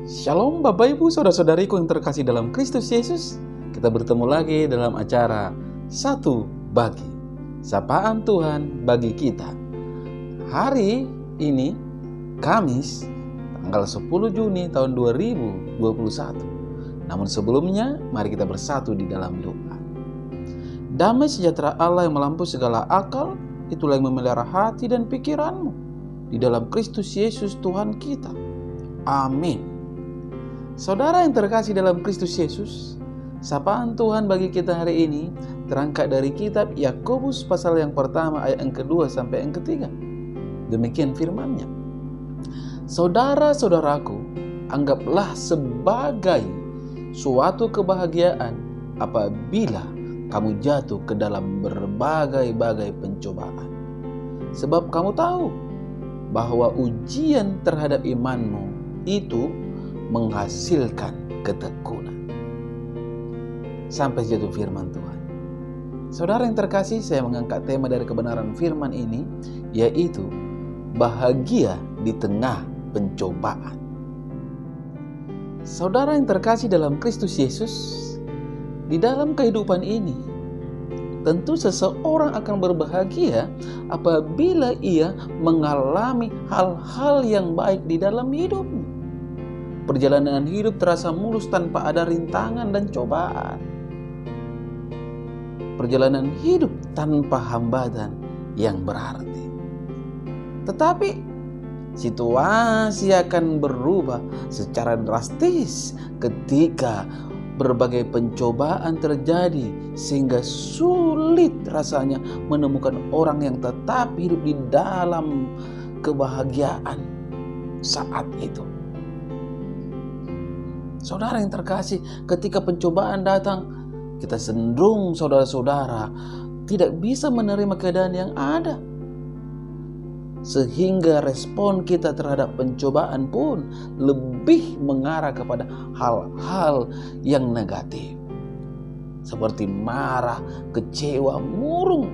Shalom Bapak Ibu Saudara-saudariku yang terkasih dalam Kristus Yesus. Kita bertemu lagi dalam acara Satu Bagi, Sapaan Tuhan bagi kita. Hari ini Kamis tanggal 10 Juni tahun 2021. Namun sebelumnya mari kita bersatu di dalam doa. Damai sejahtera Allah yang melampaui segala akal, itulah yang memelihara hati dan pikiranmu di dalam Kristus Yesus Tuhan kita. Amin. Saudara yang terkasih dalam Kristus Yesus, sapaan Tuhan bagi kita hari ini terangkat dari kitab Yakobus pasal yang pertama ayat yang kedua sampai yang ketiga. Demikian firman-Nya. Saudara-saudaraku, anggaplah sebagai suatu kebahagiaan apabila kamu jatuh ke dalam berbagai-bagai pencobaan. Sebab kamu tahu bahwa ujian terhadap imanmu itu menghasilkan ketekunan. Sampai jatuh firman Tuhan. Saudara yang terkasih, saya mengangkat tema dari kebenaran firman ini, yaitu bahagia di tengah pencobaan. Saudara yang terkasih dalam Kristus Yesus, di dalam kehidupan ini, tentu seseorang akan berbahagia apabila ia mengalami hal-hal yang baik di dalam hidupnya. Perjalanan hidup terasa mulus tanpa ada rintangan dan cobaan. Perjalanan hidup tanpa hambatan yang berarti. Tetapi situasi akan berubah secara drastis ketika berbagai pencobaan terjadi, sehingga sulit rasanya menemukan orang yang tetap hidup di dalam kebahagiaan saat itu. Saudara yang terkasih, ketika pencobaan datang, kita cenderung saudara-saudara tidak bisa menerima keadaan yang ada. Sehingga respon kita terhadap pencobaan pun lebih mengarah kepada hal-hal yang negatif. Seperti marah, kecewa, murung,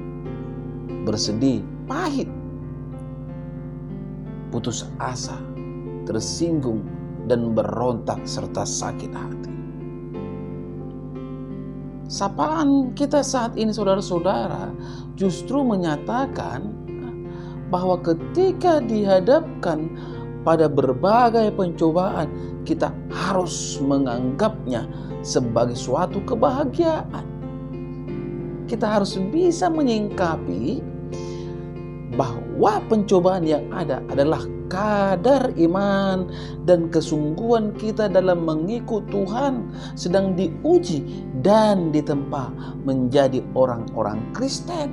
bersedih, pahit, putus asa, tersinggung, dan berontak serta sakit hati. Sapaan kita saat ini saudara-saudara justru menyatakan bahwa ketika dihadapkan pada berbagai pencobaan, kita harus menganggapnya sebagai suatu kebahagiaan. Kita harus bisa menyingkapi bahwa pencobaan yang ada adalah kadar iman dan kesungguhan kita dalam mengikut Tuhan sedang diuji dan ditempa menjadi orang-orang Kristen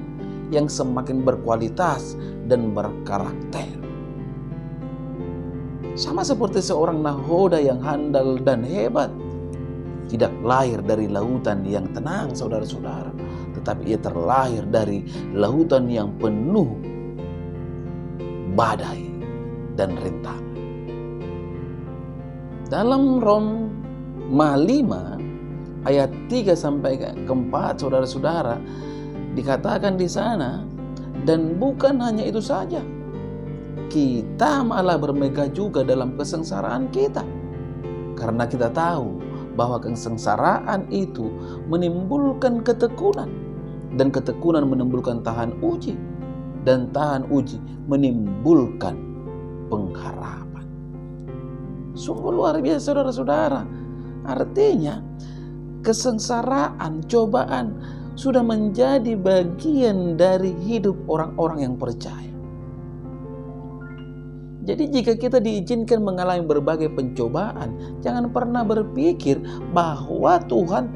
yang semakin berkualitas dan berkarakter. Sama seperti seorang nahoda yang handal dan hebat, tidak lahir dari lautan yang tenang saudara-saudara, tetapi ia terlahir dari lautan yang penuh badai dan rintangan. Dalam Roma 5 ayat 3 sampai ke 4 saudara-saudara dikatakan di sana, dan bukan hanya itu saja, kita malah bermegah juga dalam kesengsaraan kita, karena kita tahu bahwa kesengsaraan itu menimbulkan ketekunan, dan ketekunan menimbulkan tahan uji, dan tahan uji menimbulkan pengharapan. Sungguh luar biasa saudara-saudara. Artinya kesengsaraan, cobaan sudah menjadi bagian dari hidup orang-orang yang percaya. Jadi jika kita diizinkan mengalami berbagai pencobaan, jangan pernah berpikir bahwa Tuhan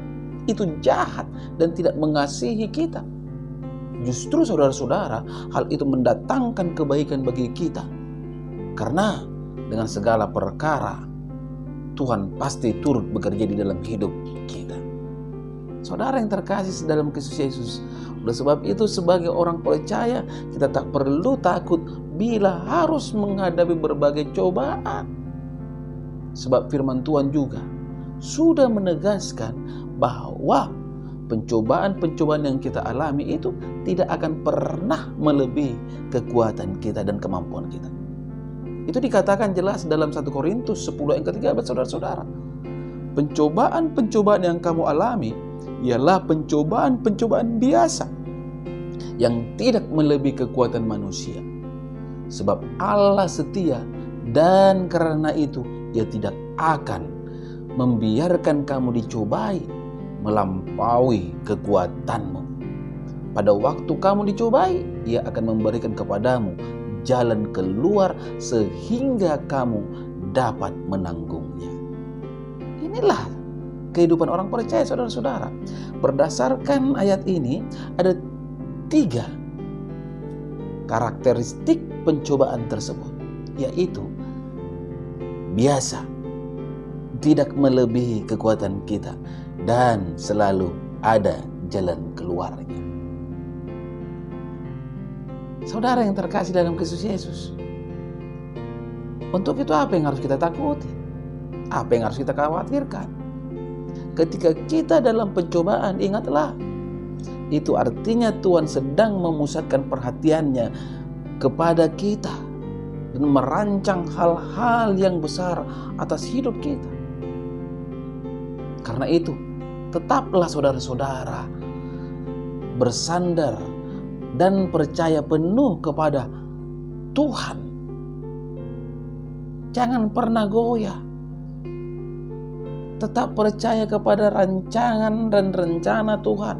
itu jahat dan tidak mengasihi kita. Justru saudara-saudara, hal itu mendatangkan kebaikan bagi kita. Karena dengan segala perkara, Tuhan pasti turut bekerja di dalam hidup kita. Saudara yang terkasih dalam Kristus Yesus, oleh sebab itu sebagai orang percaya, kita tak perlu takut bila harus menghadapi berbagai cobaan. Sebab firman Tuhan juga sudah menegaskan bahwa pencobaan-pencobaan yang kita alami itu tidak akan pernah melebihi kekuatan kita dan kemampuan kita. Itu dikatakan jelas dalam 1 Korintus 10 ayat ke-13, saudara-saudara. Pencobaan-pencobaan yang kamu alami ialah pencobaan-pencobaan biasa yang tidak melebihi kekuatan manusia. Sebab Allah setia dan karena itu Ia tidak akan membiarkan kamu dicobai melampaui kekuatanmu. Pada waktu kamu dicobai, Ia akan memberikan kepadamu jalan keluar sehingga kamu dapat menanggungnya. Inilah kehidupan orang percaya, saudara-saudara. Berdasarkan ayat ini ada 3 karakteristik pencobaan tersebut, yaitu biasa, tidak melebihi kekuatan kita, dan selalu ada jalan keluarnya. Saudara yang terkasih dalam Kristus Yesus, untuk itu apa yang harus kita takuti? Apa yang harus kita khawatirkan? Ketika kita dalam pencobaan, ingatlah, itu artinya Tuhan sedang memusatkan perhatiannya kepada kita dan merancang hal-hal yang besar atas hidup kita. Karena itu, tetaplah saudara-saudara bersandar dan percaya penuh kepada Tuhan. Jangan pernah goyah. Tetap percaya kepada rancangan dan rencana Tuhan.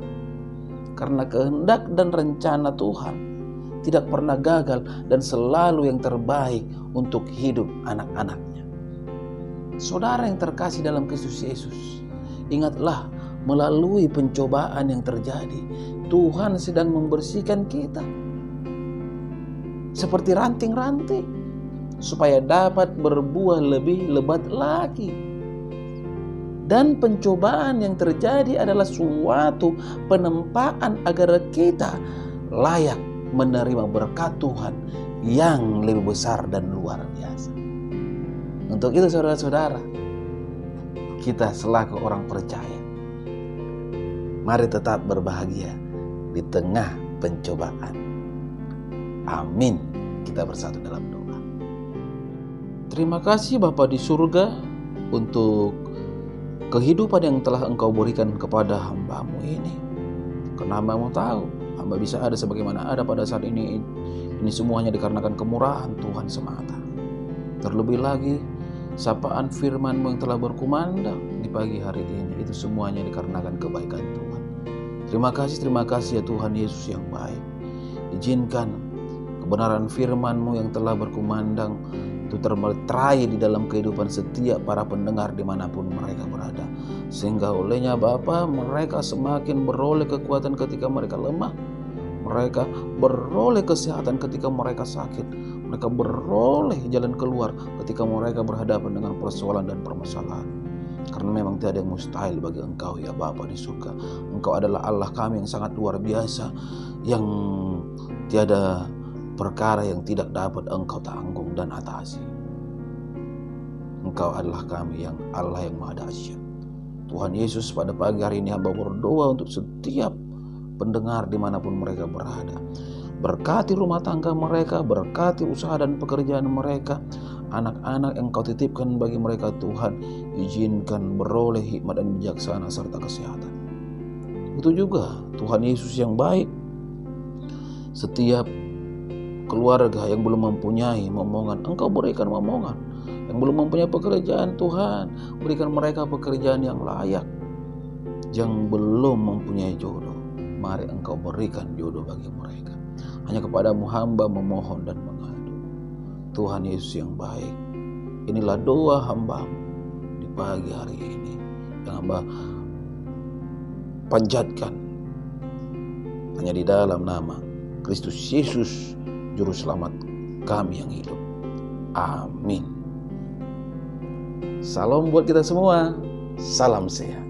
Karena kehendak dan rencana Tuhan tidak pernah gagal dan selalu yang terbaik untuk hidup anak-anaknya. Saudara yang terkasih dalam Kristus Yesus, ingatlah, melalui pencobaan yang terjadi, Tuhan sedang membersihkan kita seperti ranting-ranting supaya dapat berbuah lebih lebat lagi. Dan pencobaan yang terjadi adalah suatu penempaan agar kita layak menerima berkat Tuhan yang lebih besar dan luar biasa. Untuk itu saudara-saudara, kita selaku orang percaya, mari tetap berbahagia di tengah pencobaan. Amin. Kita bersatu dalam doa. Terima kasih Bapa di surga untuk kehidupan yang telah Engkau berikan kepada hamba-Mu ini. Karena Hamba-Mu tahu, hamba bisa ada sebagaimana ada pada saat ini. Ini semuanya dikarenakan kemurahan Tuhan semata. Terlebih lagi, sapaan firman-Mu yang telah berkumandang di pagi hari ini, itu semuanya dikarenakan kebaikan Tuhan. Terima kasih ya Tuhan Yesus yang baik. Izinkan kebenaran firman-Mu yang telah berkumandang itu termeterai di dalam kehidupan setiap para pendengar dimanapun mereka berada, sehingga olehnya Bapa, mereka semakin beroleh kekuatan ketika mereka lemah, mereka beroleh kesehatan ketika mereka sakit, mereka beroleh jalan keluar ketika mereka berhadapan dengan persoalan dan permasalahan. Karena memang tiada yang mustahil bagi Engkau ya Bapa di surga. Engkau adalah Allah kami yang sangat luar biasa, yang tiada perkara yang tidak dapat Engkau tanggung dan atasi. Engkau adalah kami yang Allah yang Maha Dahsyat. Tuhan Yesus, pada pagi hari ini hamba berdoa untuk setiap pendengar dimanapun mereka berada. Berkati rumah tangga mereka, berkati usaha dan pekerjaan mereka, anak-anak yang Kau titipkan bagi mereka Tuhan, izinkan beroleh hikmat dan bijaksana serta kesehatan. Itu juga Tuhan Yesus yang baik, setiap keluarga yang belum mempunyai momongan, Engkau berikan momongan. Yang belum mempunyai pekerjaan, Tuhan, berikan mereka pekerjaan yang layak. Yang belum mempunyai jodoh, mari Engkau berikan jodoh bagi mereka. Hanya kepadamu hamba memohon dan mengadu. Tuhan Yesus yang baik, inilah doa hamba-Mu di pagi hari ini yang hamba panjatkan hanya di dalam nama Kristus Yesus, Juru Selamat kami yang hidup. Amin. Salam buat kita semua. Salam sehat.